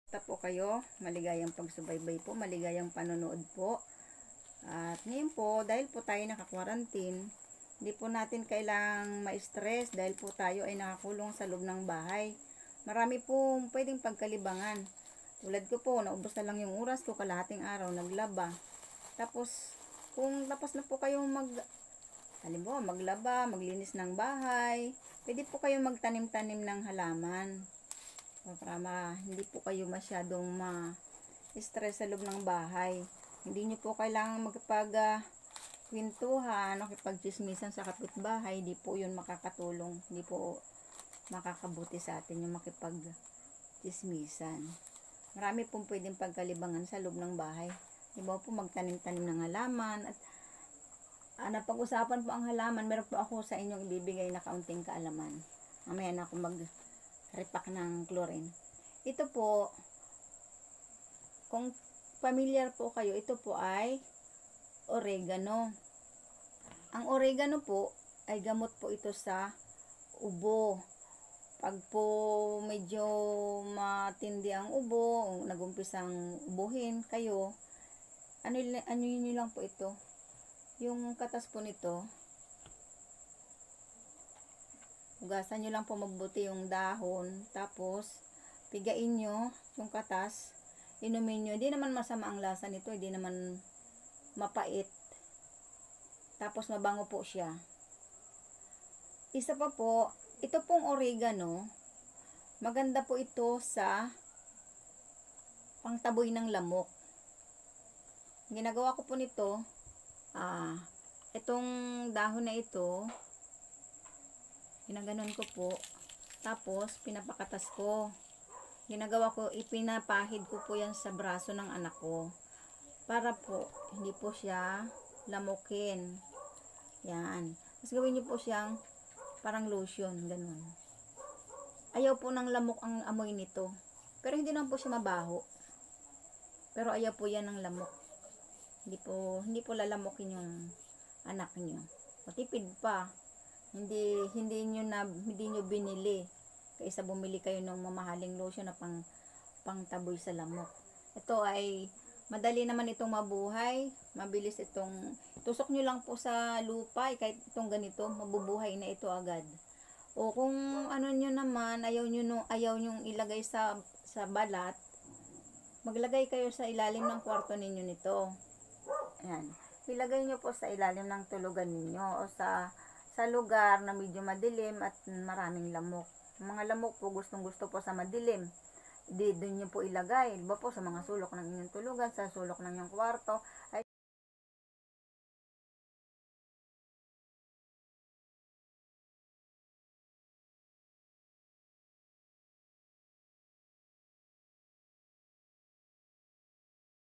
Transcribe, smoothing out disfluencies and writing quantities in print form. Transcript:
Po kayo, maligayang pagsubaybay po, maligayang panonood po. At ngayon po, dahil po tayo naka-quarantine, hindi po natin kailangang ma-stress dahil po tayo ay nakakulong sa loob ng bahay. Marami pong pwedeng pagkalibangan. Tulad ko po, naubos na lang yung oras ko, kalahating araw, naglaba. Tapos, kung tapos na po kayong halimbawa, maglaba, maglinis ng bahay, pwede po kayong magtanim-tanim ng halaman. Para hindi po kayo masyadong ma-stress sa loob ng bahay. Hindi nyo po kailangan kwentuhan o kipag-chismisan sa kapitbahay. Hindi po yun makakatulong. Hindi po makakabuti sa atin yung makipag-chismisan. Marami pong pwedeng pagkalibangan sa loob ng bahay. Diba po magtanim-tanim ng halaman. At napag-usapan po ang halaman, meron po ako sa inyong ibibigay na kaunting kaalaman. Mamaya na ako repack ng chlorine. Ito po, kung familiar po kayo, ito po ay oregano. Ang oregano po ay gamot po ito sa ubo. Pag po medyo matindi ang ubo, nagumpisang ubuhin kayo, ano nyo lang po ito. Yung katas po nito, hugasan nyo lang po mabuti yung dahon, tapos pigain nyo yung katas, inumin nyo. Hindi naman masama ang lasa nito, hindi naman mapait, tapos mabango po siya. Isa pa po, ito pong oregano, maganda po ito sa pangtaboy ng lamok. Ginagawa ko po nito, itong dahon na ito, ginaganon ko po, tapos pinapakatas ko. Ginagawa ko, ipinapahid ko po yan sa braso ng anak ko para po hindi po siya lamukin. Yan. Tapos gawin niyo po siyang parang lotion, ganun. Ayaw po ng lamok ang amoy nito, pero hindi naman po siya mabaho, pero ayaw po yan ng lamok. Hindi po lalamukin yung anak niyo. Matipid pa. Hindi nyo binili kaysa bumili kayo ng mamahaling lotion na pangtaboy sa lamok. Ito ay madali naman itong mabuhay, mabilis itong tusok nyo lang po sa lupa, kahit itong ganito mabubuhay na ito agad. O kung ano nyo naman, ayaw nyo ilagay sa balat, maglagay kayo sa ilalim ng kwarto ninyo nito. Ayan. Ilagay nyo po sa ilalim ng tulugan ninyo o sa lugar na medyo madilim at maraming lamok. Mga lamok po gustong gusto po sa madilim. Doon nyo po ilagay. Diba po sa mga sulok ng inyong tulugan, sa sulok ng inyong kwarto.